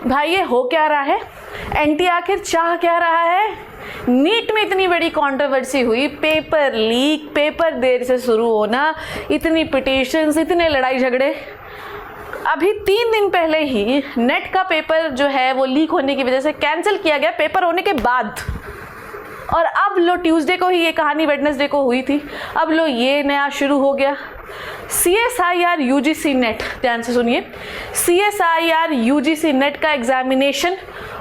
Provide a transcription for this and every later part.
भाई ये हो क्या रहा है, एनटीए आखिर चाह क्या रहा है। नीट में इतनी बड़ी कंट्रोवर्सी हुई, पेपर लीक, पेपर देर से शुरू होना, इतनी पिटीशंस, इतने लड़ाई झगड़े। अभी 3 दिन पहले ही नेट का पेपर जो है वो लीक होने की वजह से कैंसिल किया गया पेपर होने के बाद। और अब लो ट्यूसडे को ही ये कहानी वेडनेसडे को हुई थी, अब लो ये नया शुरू हो गया। CSIR UGC नेट, ध्यान से सुनिए, CSIR UGC नेट का एग्जामिनेशन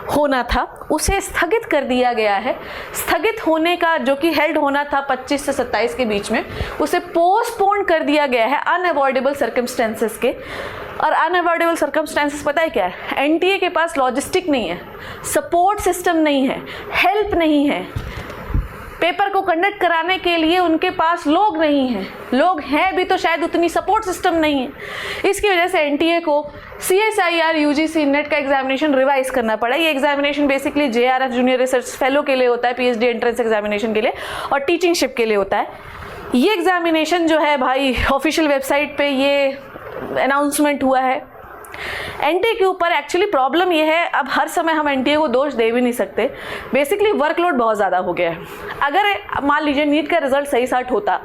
होना था, उसे स्थगित कर दिया गया है। स्थगित होने का जो कि हेल्ड होना था 25 से 27 के बीच में, उसे पोस्टपोन कर दिया गया है अनअवॉइडेबल सर्कमस्टेंसेस के। और अनअवॉइडेबल सर्कमस्टेंसेस पता है क्या है, एनटीए के पास लॉजिस्टिक नहीं है, सपोर्ट सिस्टम नहीं है, हेल्प नहीं है, पेपर को कंडक्ट कराने के लिए उनके पास लोग नहीं हैं, लोग हैं भी तो शायद उतनी सपोर्ट सिस्टम नहीं है। इसकी वजह से एनटीए को CSIR UGC नेट का एग्जामिनेशन रिवाइज करना पड़ा। ये examination basically JRF junior research fellow के लिए होता है, PhD एंट्रेंस एग्जामिनेशन के लिए और टीचिंगशिप के लिए होता है। ये एग्जामिनेशन जो है भाई ऑफिशियल वेबसाइट पे ये अनाउंसमेंट हुआ है। एनटीए के ऊपर एक्चुअली प्रॉब्लम ये है, अब हर समय हम एनटीए को दोष दे भी नहीं सकते, बेसिकली वर्कलोड बहुत ज़्यादा हो गया है। अगर मान लीजिए नीट का रिजल्ट सही साट होता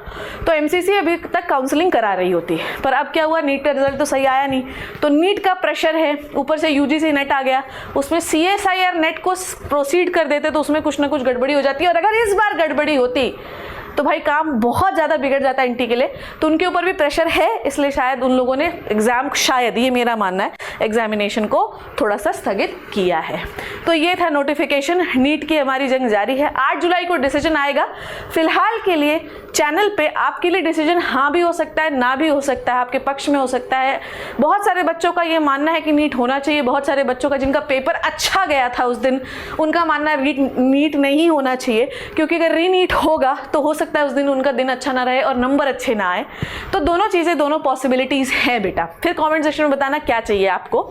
तो MCC अभी तक काउंसलिंग करा रही होती, पर अब क्या हुआ, नीट का रिजल्ट तो सही आया नहीं, तो नीट का प्रेशर है, ऊपर से UGC नेट आ गया, उसमें CSIR नेट को प्रोसीड कर देते तो उसमें कुछ ना कुछ गड़बड़ी हो जाती है। और अगर इस बार गड़बड़ी होती तो भाई काम बहुत ज़्यादा बिगड़ जाता है एनटीए के लिए, तो उनके ऊपर भी प्रेशर है, इसलिए शायद उन लोगों ने एग्ज़ाम, शायद ये मेरा मानना है, एग्जामिनेशन को थोड़ा सा स्थगित किया है। तो ये था नोटिफिकेशन, नीट की हमारी जंग जारी है। 8 जुलाई को डिसीजन आएगा। फिलहाल के लिए चैनल पे आपके लिए डिसीजन हाँ भी हो सकता है, ना भी हो सकता है, आपके पक्ष में हो सकता है। बहुत सारे बच्चों का ये मानना है कि नीट होना चाहिए, बहुत सारे बच्चों का जिनका पेपर अच्छा गया था उस दिन, उनका मानना है नीट नहीं होना चाहिए, क्योंकि अगर रीनीट होगा तो हो सकता है उस दिन उनका दिन अच्छा ना रहे और नंबर अच्छे ना आए। तो दोनों चीज़ें, दोनों पॉसिबिलिटीज़ हैं बेटा। फिर कमेंट सेक्शन में बताना क्या चाहिए आपको,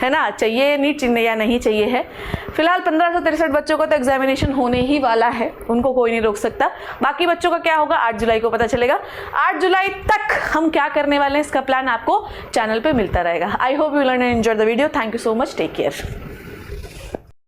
है ना, चाहिए नीट या नहीं चाहिए है। फिलहाल 1563 बच्चों का तो एग्जामिनेशन होने ही वाला है, उनको कोई नहीं रोक सकता। बाकी बच्चों का क्या होगा 8 जुलाई को पता चलेगा। 8 जुलाई तक हम क्या करने वाले हैं इसका प्लान आपको चैनल पे मिलता रहेगा। I hope you learn and enjoy the video. Thank you so much, take care.